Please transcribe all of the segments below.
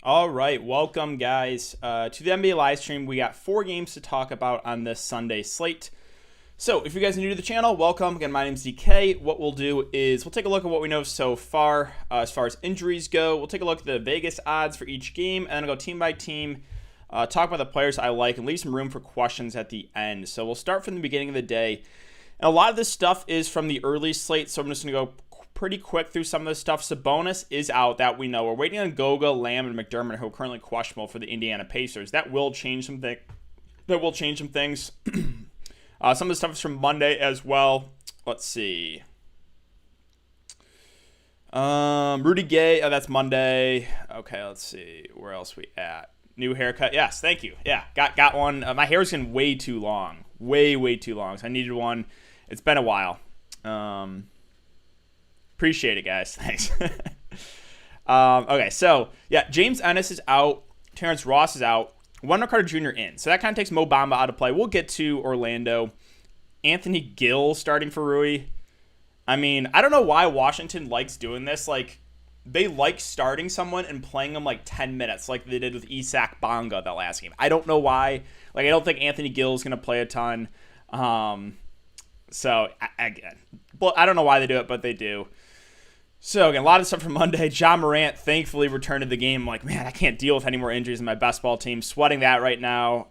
All right, welcome guys to the NBA live stream. We got 4 games to talk about on this Sunday slate. So if you guys are new to the channel, welcome. Again, my name's DK. What we'll do is we'll take a look at what we know so far as injuries go. We'll take a look at the Vegas odds for each game, and then I'll go team by team, talk about the players I like, and leave some room for questions at the end. So we'll start from the beginning of the day. And a lot of this stuff is from the early slate, so I'm just going to go pretty quick through some of this stuff. Sabonis is out, that we know. We're waiting on Goga, Lamb, and McDermott, who are currently questionable for the Indiana Pacers. That will change some things. Some of the stuff is from Monday as well. Let's see. Rudy Gay, that's Monday. Okay, let's see. Where else we at? New haircut. Yes, thank you. Yeah, got one. My hair's getting way too long. Way too long. So I needed one. It's been a while. Appreciate it, guys. Thanks. Okay, so, yeah, James Ennis is out. Terrence Ross is out. Wendell Carter Jr. in. So that kind of takes Mo Bamba out of play. We'll get to Orlando. Anthony Gill starting for Rui. I mean, I don't know why Washington likes doing this. Like, they like starting someone and playing them like 10 minutes like they did with Isak Bonga that last game. I don't know why. Like, I don't think Anthony Gill is going to play a ton. So, again, but I don't know why they do it, but they do. So, again, a lot of stuff from Monday. John Morant thankfully returned to the game. I'm like, man, I can't deal with any more injuries in my best ball team. Sweating that right now.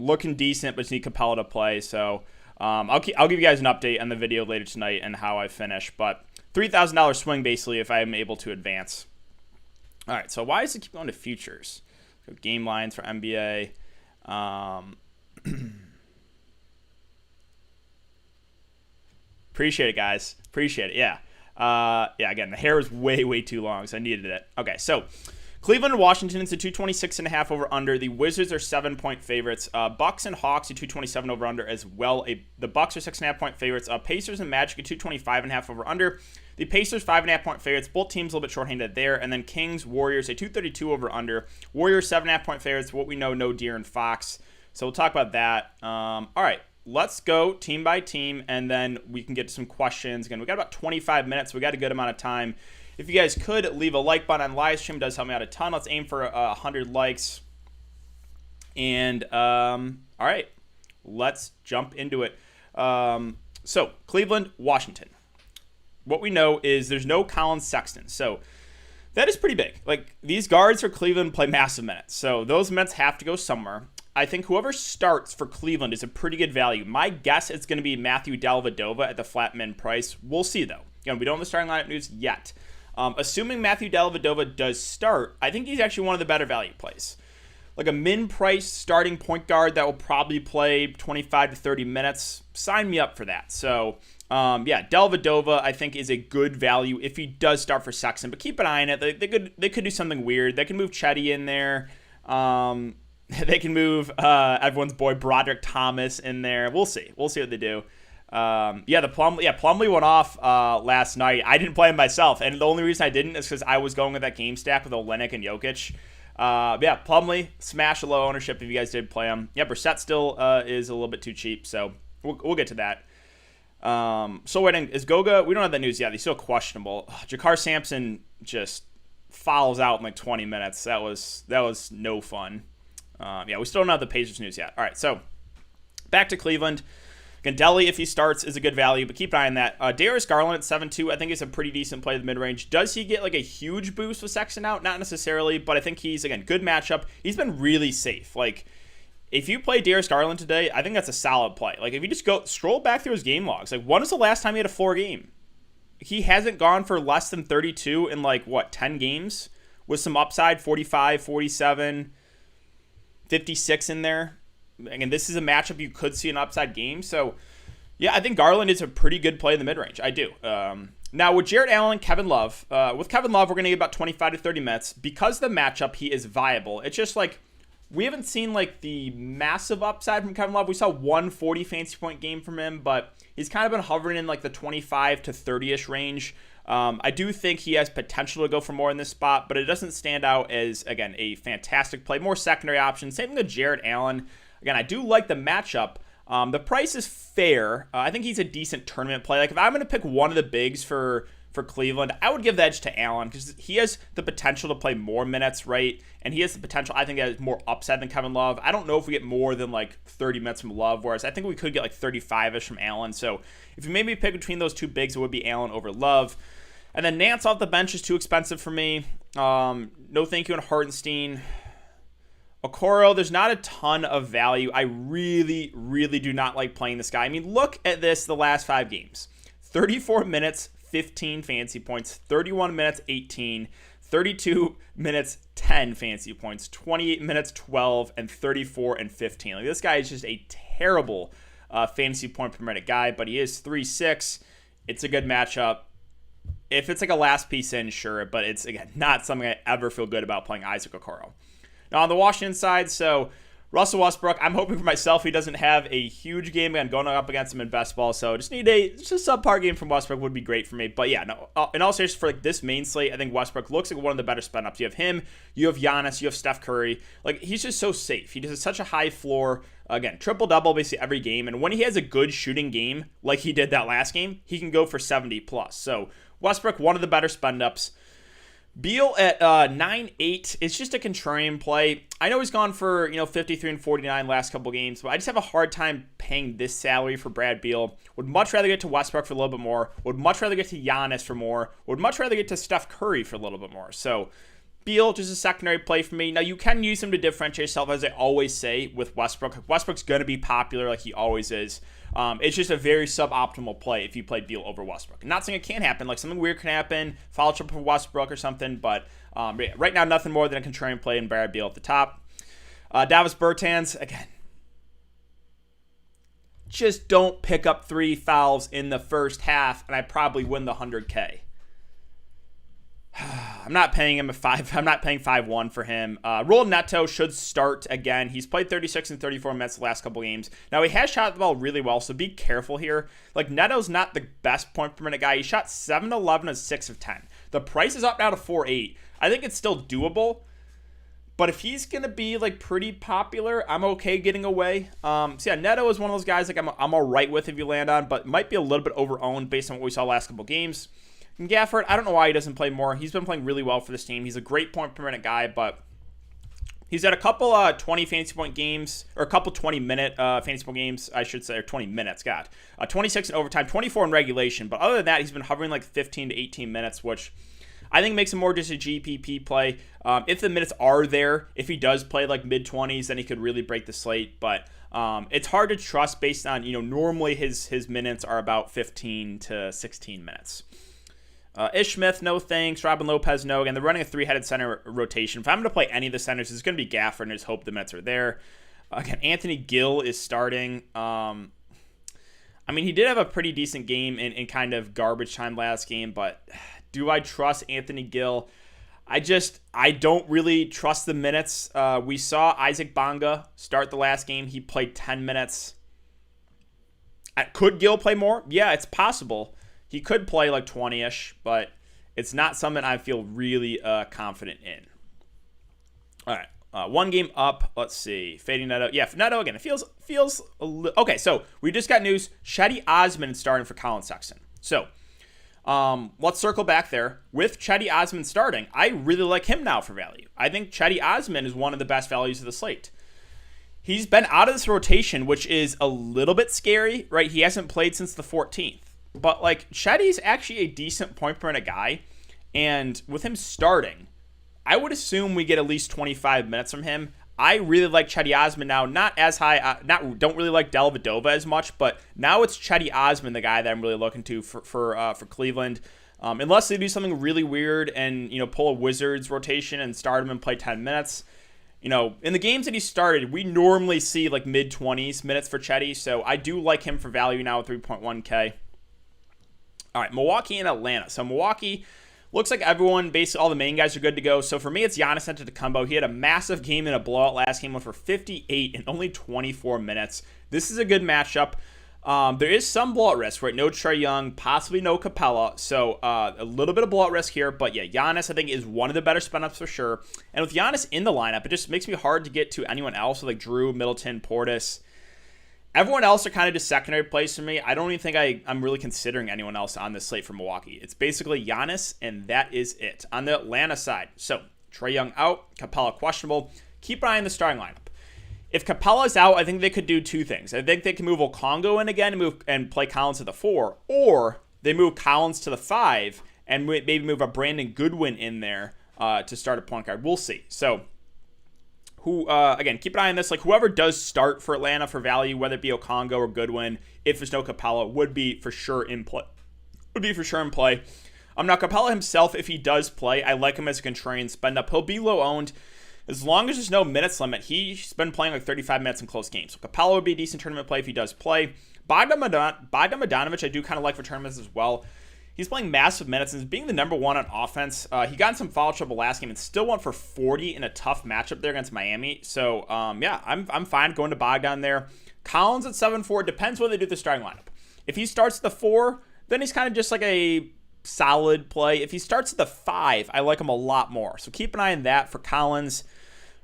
Looking decent, but just need Capella to play. So, I'll give you guys an update on the video later tonight and how I finish. But $3,000 swing, basically, if I'm able to advance. All right, so why does it keep going to futures? So game lines for NBA. Appreciate it, guys. Appreciate it, yeah. Yeah, again, the hair is way too long, so I needed it. Okay, so Cleveland and Washington is a 226.5 over under. The Wizards are 7-point favorites. Bucks and Hawks are 227 over under as well. The Bucks are 6.5-point favorites. Pacers and Magic are 225.5 over under. The Pacers 5.5-point favorites. Both teams a little bit shorthanded there. And then Kings, Warriors, a 232 over under. Warriors 7.5-point favorites. What we know, no De'Aaron Fox. So we'll talk about that. All right. Let's go team by team, and then we can get to some questions. Again, we got about 25 minutes, so we got a good amount of time. If you guys could leave a like button on live stream, it does help me out a ton. Let's aim for 100 likes. And all right, let's jump into it. So Cleveland, Washington. What we know is there's no Colin Sexton, so that is pretty big. Like, these guards for Cleveland play massive minutes, so those minutes have to go somewhere. I think whoever starts for Cleveland is a pretty good value. My guess it's going to be Matthew Dellavedova at the flat min price. We'll see, though. Again, we don't have the starting lineup news yet. Assuming Matthew Dellavedova does start, I think he's actually one of the better value plays. Like a min price starting point guard that will probably play 25 to 30 minutes. Sign me up for that. So, yeah, Dellavedova I think is a good value if he does start for Sexton. But keep an eye on it. They could do something weird. They can move Chetty in there. They can move everyone's boy Broderick Thomas in there. We'll see. We'll see what they do. Plumlee went off last night. I didn't play him myself, and the only reason I didn't is because I was going with that game stack with Olynyk and Jokic. Plumlee, smash a low ownership if you guys did play him. Yeah, Brissett still is a little bit too cheap, so we'll get to that. So waiting, is Goga? We don't have that news yet. He's still questionable. Jakar Sampson just fouls out in like 20 minutes. That was no fun. We still don't have the Pacers news yet. All right, so back to Cleveland. Gandelli, if he starts, is a good value, but keep an eye on that. Darius Garland at 7.2, I think is a pretty decent play at the mid-range. Does he get like a huge boost with Sexton out? Not necessarily, but I think he's, again, good matchup. He's been really safe. Like, if you play Darius Garland today, I think that's a solid play. Like, if you just scroll back through his game logs, like, when was the last time he had a floor game? He hasn't gone for less than 32 in, 10 games? With some upside, 45, 47, 56 in there. Again, this is a matchup you could see an upside game. So, yeah, I think Garland is a pretty good play in the mid-range. I do. Now, with Jarrett Allen and Kevin Love, we're going to get about 25 to 30 minutes. Because the matchup, he is viable. It's just we haven't seen the massive upside from Kevin Love. We saw 140 fantasy point game from him, but he's kind of been hovering in the 25 to 30-ish range. I do think he has potential to go for more in this spot, but it doesn't stand out as, again, a fantastic play. More secondary option. Same thing with Jarrett Allen. Again, I do like the matchup. The price is fair. I think he's a decent tournament play. If I'm going to pick one of the bigs for for Cleveland. I would give the edge to Allen because he has the potential to play more minutes, right? And he has the potential, I think, has more upside than Kevin Love. I don't know if we get more than like 30 minutes from Love, whereas I think we could get like 35-ish from Allen. So if you made me pick between those two bigs, it would be Allen over Love. And then Nance off the bench is too expensive for me. No thank you on Hartenstein. Okoro, there's not a ton of value. I really, really do not like playing this guy. I mean, look at this the last 5 games. 34 minutes, 15 fantasy points. 31 minutes, 18. 32 minutes, 10 fantasy points. 28 minutes, 12. And 34 and 15. Like, this guy is just a terrible fantasy point per minute guy, but he is 3.6. It's a good matchup. If it's like a last piece in, sure, but it's, again, not something I ever feel good about playing Isaac Okoro. Now, on the Washington side, so Russell Westbrook, I'm hoping for myself he doesn't have a huge game again going up against him in best ball. So just need a subpar game from Westbrook would be great for me. But yeah, no, in all seriousness, for like this main slate, I think Westbrook looks like one of the better spend ups. You have him, you have Giannis, you have Steph Curry. Like, he's just so safe. He does such a high floor. Again, triple-double basically every game. And when he has a good shooting game, like he did that last game, he can go for 70 plus. So Westbrook, one of the better spend ups. Beal at 9.8 is just a contrarian play. I know he's gone for 53 and 49 last couple games, but I just have a hard time paying this salary for Brad Beal. Would much rather get to Westbrook for a little bit more. Would much rather get to Giannis for more. Would much rather get to Steph Curry for a little bit more. So Beal, just a secondary play for me. Now, you can use him to differentiate yourself, as I always say, with Westbrook. Westbrook's going to be popular like he always is. It's just a very suboptimal play if you play Beal over Westbrook. I'm not saying it can't happen. Like, something weird can happen. Follow up for Westbrook or something. But right now, nothing more than a contrarian play in Brad Beal at the top. Davis Bertans, again, just don't pick up 3 fouls in the first half, and I probably win the 100K. I'm not paying him I'm not paying 5-1 for him. Raul Neto should start again. He's played 36 and 34 minutes the last couple games. Now, he has shot the ball really well, so be careful here. Like, Neto's not the best point per minute guy. He shot 7-11 and 6 of 10. The price is up now to 4.8. I think it's still doable, but if he's going to be like pretty popular, I'm okay getting away. So yeah, Neto is one of those guys like I'm all right with if you land on, but might be a little bit over-owned based on what we saw last couple games. And Gafford, I don't know why he doesn't play more. He's been playing really well for this team. He's a great point per minute guy, but he's had a couple 20 fantasy point games, or a couple 20-minute fantasy point games, I should say, or 20 minutes, God. 26 in overtime, 24 in regulation. But other than that, he's been hovering like 15 to 18 minutes, which I think makes him more just a GPP play. If the minutes are there, if he does play like mid-20s, then he could really break the slate. But it's hard to trust based on, normally his minutes are about 15 to 16 minutes. Ish Smith, no thanks. Robin Lopez, no. Again, they're running a 3-headed center rotation. If I'm going to play any of the centers, it's going to be Gafford, and just hope the minutes are there. Again, Anthony Gill is starting. I mean, he did have a pretty decent game in kind of garbage time last game, but do I trust Anthony Gill? I don't really trust the minutes. We saw Isaac Bonga start the last game. He played 10 minutes. Could Gill play more? Yeah, it's possible. He could play like 20-ish, but it's not something I feel really confident in. All right, one game up. Let's see. Fading Neto. Yeah, for Neto, again, it feels a little... Okay, so we just got news. Chetty Osman starting for Colin Sexton. So let's circle back there. With Chetty Osman starting, I really like him now for value. I think Chetty Osman is one of the best values of the slate. He's been out of this rotation, which is a little bit scary, right? He hasn't played since the 14th. But, like, Chetty's actually a decent point per minute guy. And with him starting, I would assume we get at least 25 minutes from him. I really like Chetty Osman now. Not as high. Don't really like Dellavedova as much. But now it's Chetty Osman, the guy that I'm really looking to for Cleveland. Unless they do something really weird and, pull a Wizards rotation and start him and play 10 minutes. In the games that he started, we normally see, like, mid-20s minutes for Chetty. So I do like him for value now at 3.1K. All right, Milwaukee and Atlanta. So Milwaukee looks like everyone, basically all the main guys are good to go. So for me, it's Giannis Antetokounmpo. He had a massive game in a blowout last game, went for 58 in only 24 minutes. This is a good matchup. There is some blowout risk, right? No Trae Young, possibly no Capella. So a little bit of blowout risk here. But yeah, Giannis, I think, is one of the better spin-ups for sure. And with Giannis in the lineup, it just makes me hard to get to anyone else, like Drew, Middleton, Portis. Everyone else are kind of just secondary plays for me. I don't even think I'm really considering anyone else on this slate for Milwaukee. It's basically Giannis, and that is it. On the Atlanta side, so Trae Young out, Capella questionable. Keep an eye on the starting lineup. If Capella's out, I think they could do two things. I think they can move Okongo in again and play Collins to the 4, or they move Collins to the 5 and maybe move a Brandon Goodwin in there to start a point guard. We'll see. So, again, keep an eye on this. Like, whoever does start for Atlanta for value, whether it be Okongo or Goodwin, if there's no Capella, would be for sure in play. Now, Capella himself, if he does play, I like him as a contrarian spend up. He'll be low owned. As long as there's no minutes limit, he's been playing like 35 minutes in close games. So Capella would be a decent tournament play if he does play. Bogdan-Bogdanovic, I do kind of like for tournaments as well. He's playing massive minutes and is being the number one on offense. He got in some foul trouble last game and still went for 40 in a tough matchup there against Miami. So, yeah, I'm fine going to Bogdan there. Collins at 7-4. Depends what they do with the starting lineup. If he starts at the 4, then he's kind of just like a solid play. If he starts at the 5, I like him a lot more. So keep an eye on that for Collins.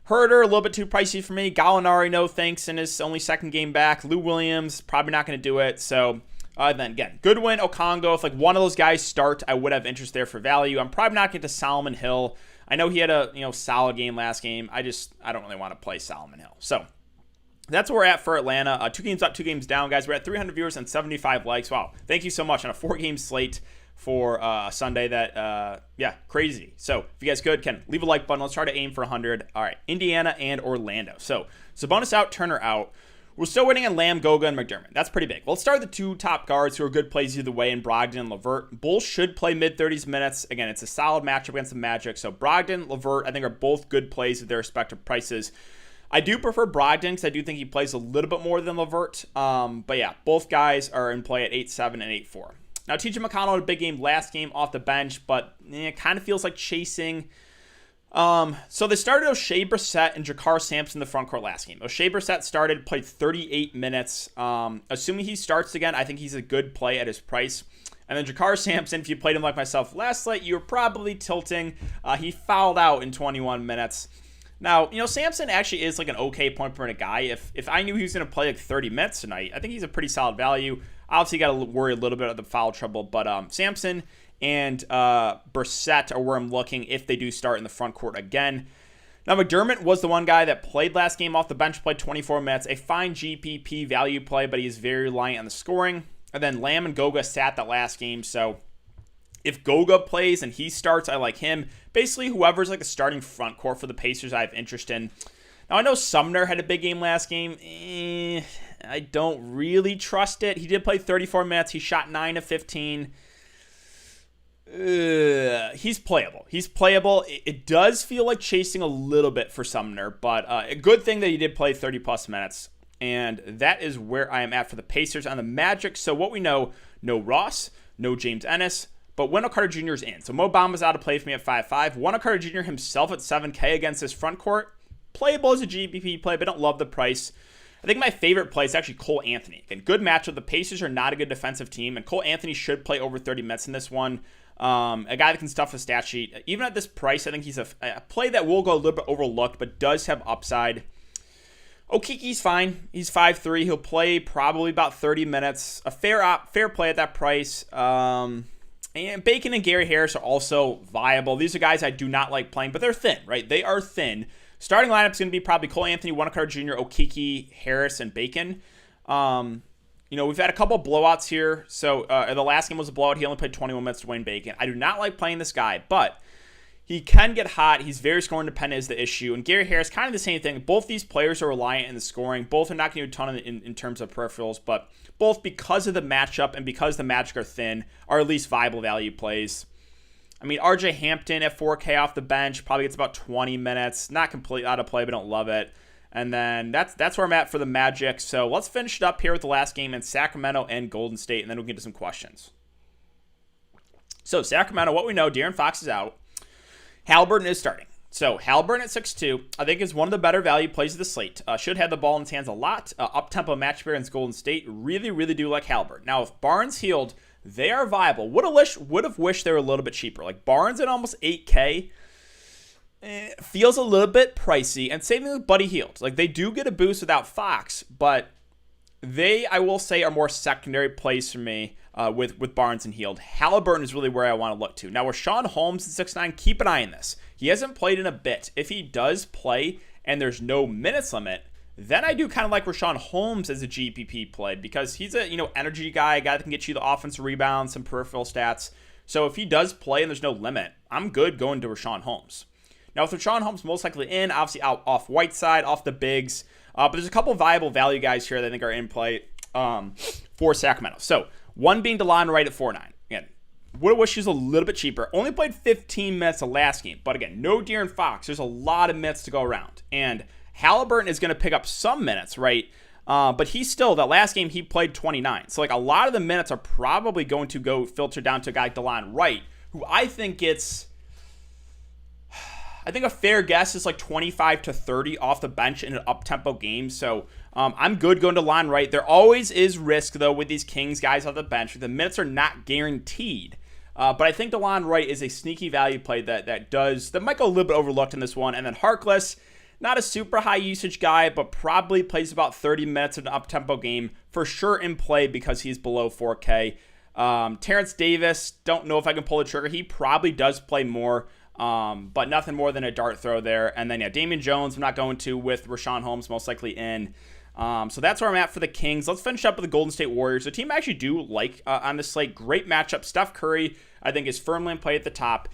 Herder, a little bit too pricey for me. Gallinari, no thanks in his only second game back. Lou Williams, probably not going to do it. So then again, Goodwin, Okongo, if like one of those guys start, I would have interest there for value. I'm probably not getting to Solomon Hill. I know he had a solid game last game. I don't really want to play Solomon Hill. So that's where we're at for Atlanta. 2 games up, 2 games down, guys. We're at 300 viewers and 75 likes. Wow. Thank you so much on a 4-game slate for Sunday. That crazy. So if you guys could, leave a like button. Let's try to aim for 100. All right, Indiana and Orlando. So Sabonis out, Turner out. We're still waiting on Lamb, Goga, and McDermott. That's pretty big. Let's start with the 2 top guards who are good plays either way in Brogdon and LeVert. Bulls should play mid-30s minutes. Again, it's a solid matchup against the Magic. So Brogdon, LeVert, I think are both good plays at their respective prices. I do prefer Brogdon because I do think he plays a little bit more than LeVert. But yeah, both guys are in play at 8-7 and 8-4. Now, TJ McConnell had a big game last game off the bench, but it kind of feels like chasing. So they started O'Shea Brissett and Jakar Sampson in the front court last game. O'Shea Brissett started, played 38 minutes. Assuming he starts again, I think he's a good play at his price. And then Jakar Sampson, if you played him like myself last night, you were probably tilting. He fouled out in 21 minutes. Now, Sampson actually is like an okay point per minute guy. If I knew he was going to play like 30 minutes tonight, I think he's a pretty solid value. Obviously, you got to worry a little bit of the foul trouble, but Sampson and Brissett are where I'm looking if they do start in the front court again. Now, McDermott was the one guy that played last game off the bench, played 24 minutes, a fine GPP value play, but he is very reliant on the scoring. And then Lamb and Goga sat that last game, so if Goga plays and he starts, I like him. Basically, whoever's like the starting front court for the Pacers, I have interest in. Now, I know Sumner had a big game last game. I don't really trust it. He did play 34 minutes. He shot 9 of 15. He's playable. It does feel like chasing a little bit for Sumner, but a good thing that he did play 30-plus minutes. And that is where I am at for the Pacers. On the Magic, so what we know, no Ross, no James Ennis, but Wendell Carter Jr. is in. So Mo Bamba's out of play for me at 5.5. Wendell Carter Jr. himself at 7K against his front court. Playable as a GPP play, but I don't love the price. I think my favorite play is actually Cole Anthony. Again, good matchup. The Pacers are not a good defensive team, and Cole Anthony should play over 30 minutes in this one. A guy that can stuff a stat sheet. Even at this price, I think he's a play that will go a little bit overlooked, but does have upside. Okiki's fine. He's 5'3". He'll play probably about 30 minutes. A fair play at that price. And Bacon and Gary Harris are also viable. These are guys I do not like playing, but they're thin, right? They are thin. Starting lineup is going to be probably Cole Anthony, Wendell Carter Jr., Okiki, Harris, and Bacon. We've had a couple of blowouts here. So the last game was a blowout. He only played 21 minutes to Dwayne Bacon. I do not like playing this guy, but he can get hot. He's very scoring dependent is the issue. And Gary Harris, kind of the same thing. Both these players are reliant in the scoring. Both are not going to do a ton in terms of peripherals, but both because of the matchup and because the Magic are thin, are at least viable value plays. I mean, RJ Hampton at 4K off the bench probably gets about 20 minutes. Not completely out of play, but don't love it. And then that's where I'm at for the Magic. So let's finish it up here with the last game in Sacramento and Golden State, and then we'll get to some questions. So Sacramento, what we know, De'Aaron Fox is out. Halliburton is starting. So Halliburton at 6'2", I think is one of the better value plays of the slate. Should have the ball in his hands a lot. Up-tempo match here against Golden State. Really, really do like Halliburton. Now, if Barnes healed, they are viable. Would have wished they were a little bit cheaper. Like Barnes at almost 8K feels a little bit pricey. And same thing with Buddy Hield. Like they do get a boost without Fox, but they, I will say, are more secondary plays for me with Barnes and Hield. Halliburton is really where I want to look to. Now, with Rashawn Holmes at 6'9", keep an eye on this. He hasn't played in a bit. If he does play and there's no minutes limit, then I do kind of like Rashawn Holmes as a GPP play because he's a energy guy, a guy that can get you the offensive rebounds, some peripheral stats. So if he does play and there's no limit, I'm good going to Rashawn Holmes. Now, with Rashawn Holmes most likely in, obviously out off Whiteside, off the bigs. But there's a couple viable value guys here that I think are in play for Sacramento. So one being DeLon Wright at 4.9. Again, would have wished he was a little bit cheaper. Only played 15 minutes the last game. But again, no De'Aaron Fox. There's a lot of minutes to go around. And Halliburton is going to pick up some minutes, right? But he's still, that last game, he played 29. So, like, a lot of the minutes are probably going to go filter down to a guy like DeLon Wright, who I think gets, I think a fair guess is like 25 to 30 off the bench in an up-tempo game. So, I'm good going to DeLon Wright. There always is risk, though, with these Kings guys off the bench. The minutes are not guaranteed. But I think DeLon Wright is a sneaky value play that might go a little bit overlooked in this one. And then Harkless, not a super high usage guy, but probably plays about 30 minutes in an up-tempo game. For sure in play because he's below 4K. Terrence Davis, don't know if I can pull the trigger. He probably does play more, but nothing more than a dart throw there. And then, Damian Jones, I'm not going to with Rashawn Holmes most likely in. So that's where I'm at for the Kings. Let's finish up with the Golden State Warriors. The team I actually do like on this slate. Great matchup. Steph Curry, I think, is firmly in play at the top.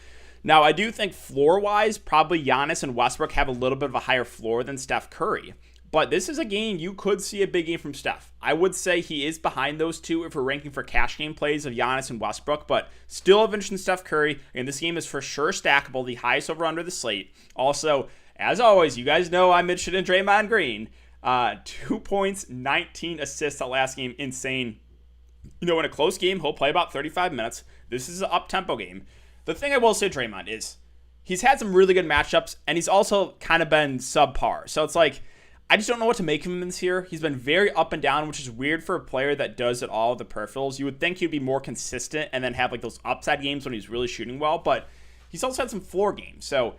Now, I do think floor-wise, probably Giannis and Westbrook have a little bit of a higher floor than Steph Curry. But this is a game you could see a big game from Steph. I would say he is behind those two if we're ranking for cash game plays of Giannis and Westbrook, but still have interest in Steph Curry. And this game is for sure stackable, the highest over under the slate. Also, as always, you guys know I'm interested in Draymond Green. 2 points, 19 assists that last game. Insane. In a close game, he'll play about 35 minutes. This is an up-tempo game. The thing I will say, Draymond, is he's had some really good matchups, and he's also kind of been subpar. So it's like, I just don't know what to make of him this year. He's been very up and down, which is weird for a player that does it all, the peripherals. You would think he'd be more consistent and then have like those upside games when he's really shooting well, but he's also had some floor games. So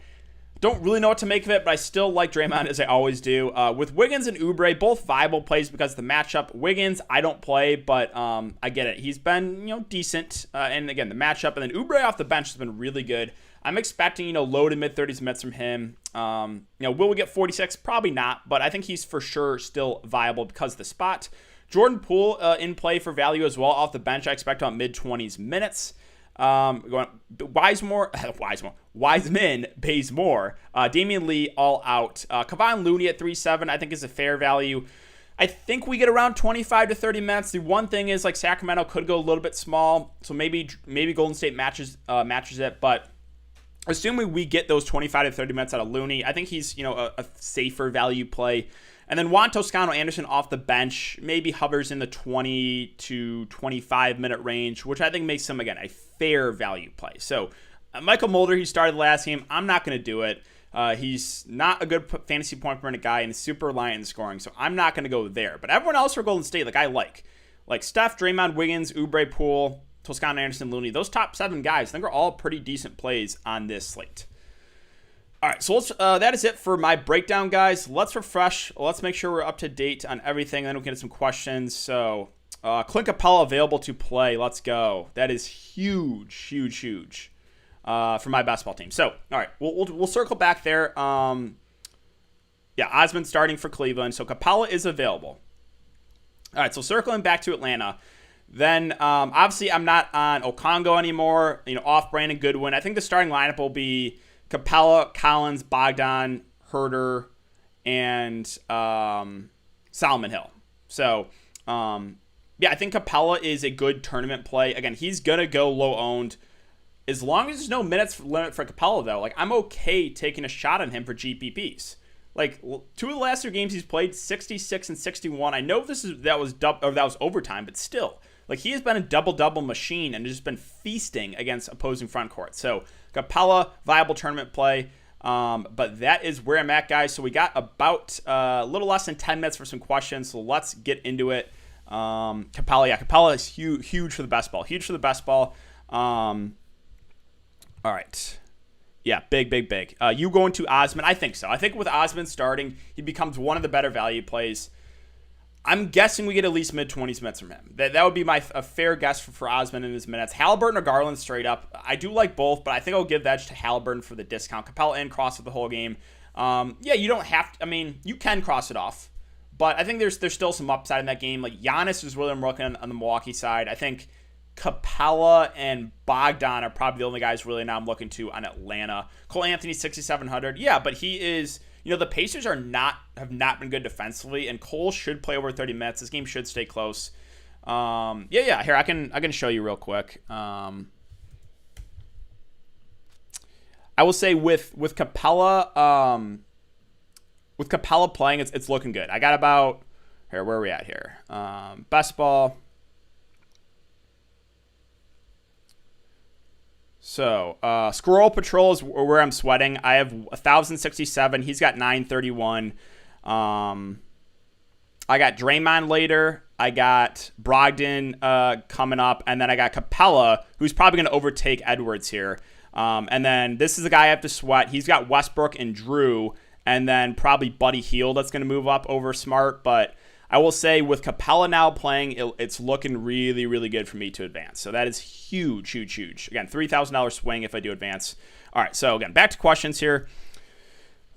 don't really know what to make of it, but I still like Draymond as I always do. With Wiggins and Oubre, both viable plays because of the matchup. Wiggins, I don't play, but I get it. He's been, decent. And again, the matchup. And then Oubre off the bench has been really good. I'm expecting, low to mid-30s minutes from him. Will we get 46? Probably not, but I think he's for sure still viable because of the spot. Jordan Poole in play for value as well off the bench. I expect about mid-20s minutes. Wiseman pays more. Damian Lee all out. Kevon Looney at 3.7 I think is a fair value. I think we get around 25 to 30 minutes. The one thing is like Sacramento could go a little bit small, so maybe Golden State matches it. But assuming we get those 25 to 30 minutes out of Looney, I think he's a safer value play. And then Juan Toscano Anderson off the bench maybe hovers in the 20 to 25 minute range, which I think makes him, again, a fair value play. So Michael Mulder, he started the last game. I'm not going to do it. He's not a good fantasy point per minute guy and super reliant in scoring, so I'm not going to go there. But everyone else for Golden State, I like Steph, Draymond, Wiggins, Oubre, Poole, Toscano Anderson, Looney. Those top 7 guys, I think, are all pretty decent plays on this slate. All right, so that is it for my breakdown, guys. Let's refresh. Let's make sure we're up to date on everything. Then we can get some questions. So, Clint Capella available to play. Let's go. That is huge for my basketball team. So, all right, we'll circle back there. Osman starting for Cleveland. So, Capella is available. All right, so circling back to Atlanta. Then, obviously, I'm not on Okongo anymore. Off Brandon Goodwin. I think the starting lineup will be Capella, Collins, Bogdan, Herter, and Solomon Hill. So, I think Capella is a good tournament play. Again, he's going to go low owned. As long as there's no minutes limit for Capella, though, I'm okay taking a shot on him for GPPs. 2 of the last 2 games he's played, 66 and 61. I know that was overtime, but still. He has been a double-double machine and just been feasting against opposing front court. So, Capella, viable tournament play. But that is where I'm at, guys. So, we got about a little less than 10 minutes for some questions. So, let's get into it. Capella is huge for the best ball. Huge for the best ball. All right. Yeah, big. You going to Osman? I think so. I think with Osman starting, he becomes one of the better value plays. I'm guessing we get at least mid-20s minutes from him. That would be a fair guess for Osman in his minutes. Halliburton or Garland straight up. I do like both, but I think I'll give the edge to Halliburton for the discount. Capella in, cross it the whole game. Yeah, you don't have to. I mean, you can cross it off, but I think there's still some upside in that game. Like Giannis is really looking on the Milwaukee side. I think Capella and Bogdan are probably the only guys really now I'm looking to on Atlanta. Cole Anthony 6,700. Yeah, but he is. The Pacers have not been good defensively, and Cole should play over 30 minutes. This game should stay close. Yeah. Here I can show you real quick. I will say with Capella, playing, it's looking good. I got about here. Where are we at here? Best ball. So, Squirrel Patrol is where I'm sweating. I have 1,067. He's got 931. I got Draymond later. I got Brogdon coming up. And then I got Capella, who's probably going to overtake Edwards here. And then this is the guy I have to sweat. He's got Westbrook and Drew. And then probably Buddy Hield that's going to move up over Smart. But I will say with Capella now playing, it's looking really, really good for me to advance. So that is huge, huge, huge. Again, $3,000 swing if I do advance. All right, so again, back to questions here.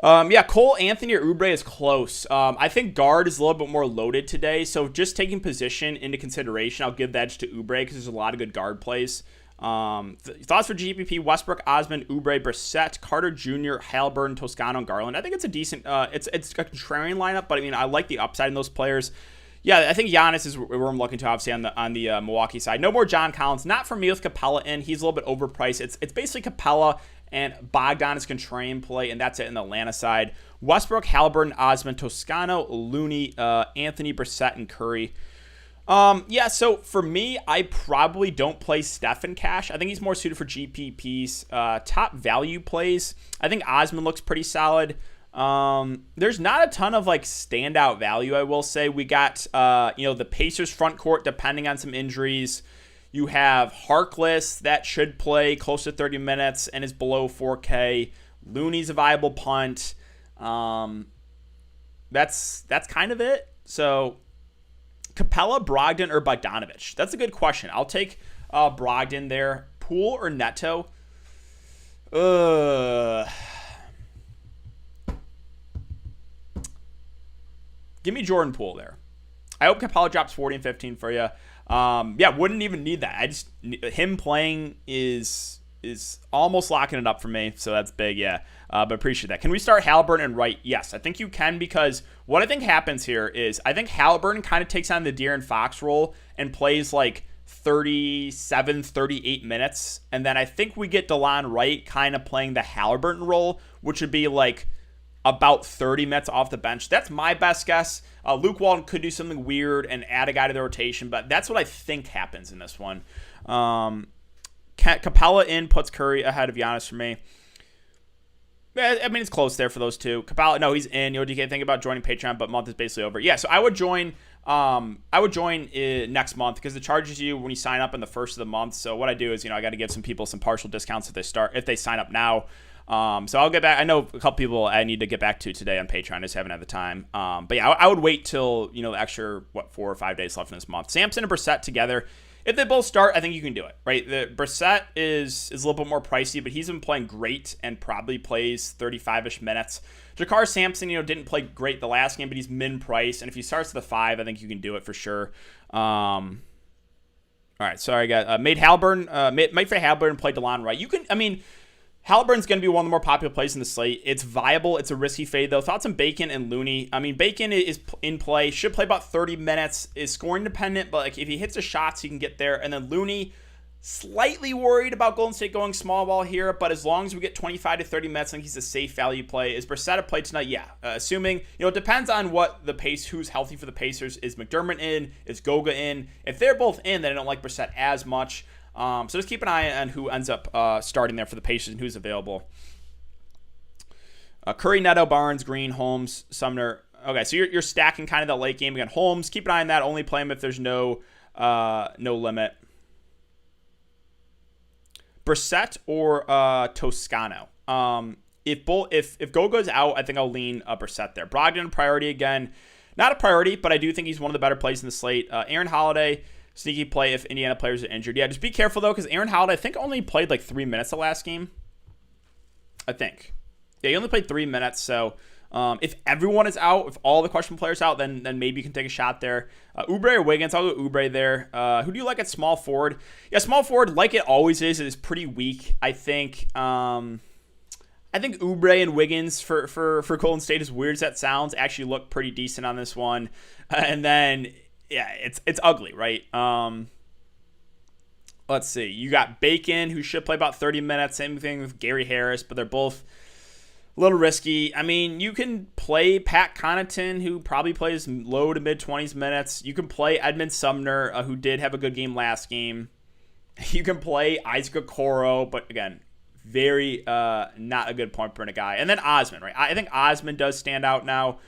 Yeah, Cole Anthony or Oubre is close. I think guard is a little bit more loaded today. So just taking position into consideration, I'll give the edge to Oubre because there's a lot of good guard plays. Thoughts for GPP: Westbrook, Osman, Oubre, Brissett, Carter Jr., Halliburton, Toscano, and Garland. I think it's a decent, it's a contrarian lineup, but I mean, I like the upside in those players. Yeah, I think Giannis is where I'm looking to, obviously, on the Milwaukee side. No more John Collins. Not for me with Capella in. He's a little bit overpriced. It's basically Capella and Bogdan is contrarian play, and that's it in the Atlanta side. Westbrook, Halliburton, Osman, Toscano, Looney, Anthony, Brissett, and Curry. Yeah, so for me, I probably don't play Steph in cash. I think he's more suited for GPPs. Top value plays, I think Osman looks pretty solid. There's not a ton of standout value, I will say. We got the Pacers front court depending on some injuries. You have Harkless that should play close to 30 minutes and is below 4K. Looney's a viable punt. That's kind of it. So Capella, Brogdon, or Bogdanovich? That's a good question. I'll take Brogdon there. Poole or Neto? Give me Jordan Poole there. I hope Capella drops 40 and 15 for you. Yeah, wouldn't even need that. Him playing is almost locking it up for me, so that's big, yeah. But appreciate that. Can we start Halliburton and Wright? Yes, I think you can, because what I think happens here is I think Halliburton kind of takes on the De'Aaron Fox role and plays 37, 38 minutes. And then I think we get DeLon Wright kind of playing the Halliburton role, which would be about 30 minutes off the bench. That's my best guess. Luke Walton could do something weird and add a guy to the rotation, but that's what I think happens in this one. Capella in puts Curry ahead of Giannis for me. I mean, it's close there for those two. Capella, no, he's in. DK, think about joining Patreon, but month is basically over. Yeah, so I would join. Next month because it charges you when you sign up in the first of the month. So what I do is, I got to give some people some partial discounts if they sign up now. So I'll get back. I know a couple people I need to get back to today on Patreon. I just haven't had the time. But yeah, I would wait till the extra 4 or 5 days left in this month. Sampson and Brissett together. If they both start, I think you can do it, right? The Brissett is a little bit more pricey, but he's been playing great and probably plays 35-ish minutes. Jakar Sampson, didn't play great the last game, but he's min-price, and if he starts at the 5, I think you can do it for sure. All right, sorry, I got made Halliburton, might for Halliburton play DeLon Wright. Halliburton's going to be one of the more popular plays in the slate. It's viable. It's a risky fade, though. Thoughts on Bacon and Looney? Bacon is in play. Should play about 30 minutes. Is scoring dependent, but if he hits the shots, he can get there. And then Looney, slightly worried about Golden State going small ball here, but as long as we get 25 to 30 minutes, I think he's a safe value play. Is Brissett a play tonight? Yeah. Assuming, it depends on what who's healthy for the Pacers. Is McDermott in? Is Goga in? If they're both in, then I don't like Brissett as much. So just keep an eye on who ends up starting there for the Pacers and who's available. Curry, Neto, Barnes, Green, Holmes, Sumner. Okay, so you're stacking kind of the late game again. Holmes, keep an eye on that. Only play him if there's no limit. Brissett or Toscano. If Goga's out, I think I'll lean Brissett there. Brogdon priority again. Not a priority, but I do think he's one of the better plays in the slate. Aaron Holiday, sneaky play if Indiana players are injured. Yeah, just be careful, though, because Aaron Holiday, I think, only played like 3 minutes the last game. I think. Yeah, he only played 3 minutes, so if everyone is out, if all the question players out, then maybe you can take a shot there. Oubre or Wiggins, I'll go Oubre there. Who do you like at small forward? Yeah, small forward, like it always is pretty weak. I think Oubre and Wiggins for Golden State, as weird as that sounds, actually look pretty decent on this one. And then, yeah, it's ugly, right? Let's see. You got Bacon, who should play about 30 minutes. Same thing with Gary Harris, but they're both a little risky. I mean, you can play Pat Connaughton, who probably plays low to mid-20s minutes. You can play Edmund Sumner, who did have a good game last game. You can play Isaac Okoro, but again, very not a good point per guy. And then Osman, right? I think Osman does stand out now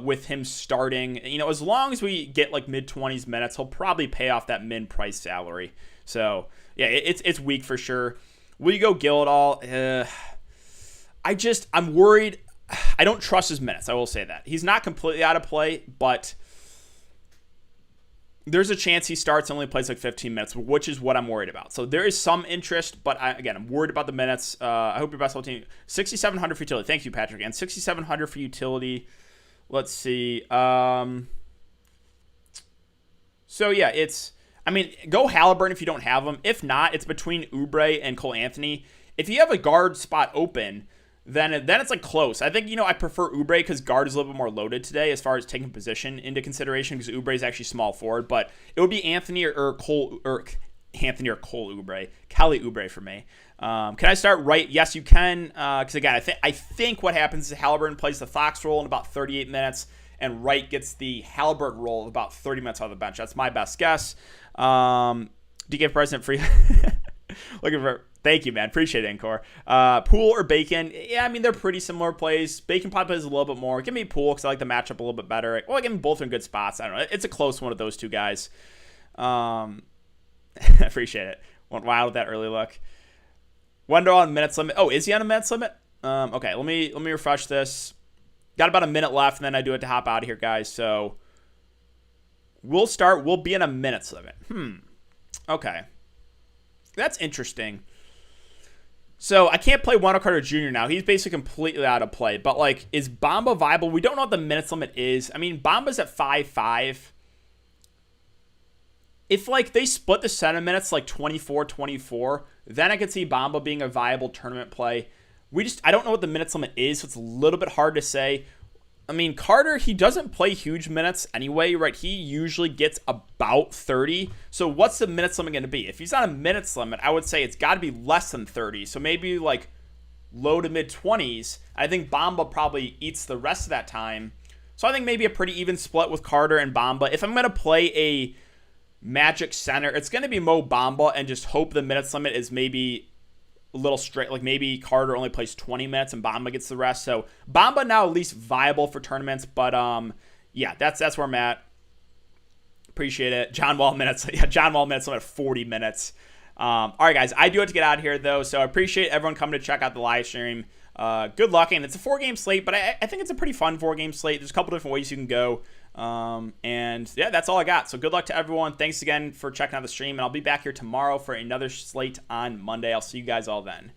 with him starting. You know, as long as we get like mid-20s minutes, he'll probably pay off that min-price salary. So, yeah, it's weak for sure. Will you go Gill at all? I'm worried. I don't trust his minutes. I will say that. He's not completely out of play, but there's a chance he starts and only plays like 15 minutes, which is what I'm worried about. So there is some interest, but I'm worried about the minutes. I hope your best whole team. 6,700 for utility. Thank you, Patrick. And 6,700 for utility. Let's see. So, yeah, go Halliburton if you don't have him. If not, it's between Oubre and Cole Anthony. If you have a guard spot open, then it's like close. I think, I prefer Oubre because guard is a little bit more loaded today as far as taking position into consideration because Oubre is actually small forward. But it would be Anthony or Cole Oubre. Kelly Oubre for me. Can I start Wright? Yes, you can. Because again, I think what happens is Halliburton plays the Fox role in about 38 minutes, and Wright gets the Halliburton role of about 30 minutes on the bench. That's my best guess. DK President free. Looking for. Thank you, man. Appreciate it, Encore. Poole or Bacon? Yeah, they're pretty similar plays. Bacon probably plays a little bit more. Give me Poole because I like the matchup a little bit better. Well, I give them both in good spots. I don't know. It's a close one of those two guys. Appreciate it. Went wild with that early look. Wendell on minutes limit. Oh, is he on a minutes limit? Okay, let me refresh this. Got about a minute left, and then I do have to hop out of here, guys. So we'll be in a minutes limit. Okay. That's interesting. So I can't play Wendell Carter Jr. now. He's basically completely out of play. But, is Bamba viable? We don't know what the minutes limit is. Bamba's at 5.5. If, they split the center minutes, 24-24, then I could see Bamba being a viable tournament play. I don't know what the minutes limit is, so it's a little bit hard to say. Carter, he doesn't play huge minutes anyway, right? He usually gets about 30. So what's the minutes limit going to be? If he's on a minutes limit, I would say it's got to be less than 30. So maybe low to mid 20s. I think Bamba probably eats the rest of that time. So I think maybe a pretty even split with Carter and Bamba. If I'm going to play a Magic center, it's going to be Mo Bamba and just hope the minutes limit is maybe a little straight, maybe Carter only plays 20 minutes and Bamba gets the rest. So Bamba now at least viable for tournaments, but yeah, that's where I'm at. Appreciate it. John Wall minutes. Yeah, John Wall minutes. I'm at 40 minutes. All right, guys, I do have to get out of here though, so I appreciate everyone coming to check out the live stream. Good luck, and it's a 4-game slate, but I think it's a pretty fun 4-game slate. There's a couple different ways you can go. And yeah, that's all I got. So good luck to everyone. Thanks again for checking out the stream, and I'll be back here tomorrow for another slate on Monday. I'll see you guys all then.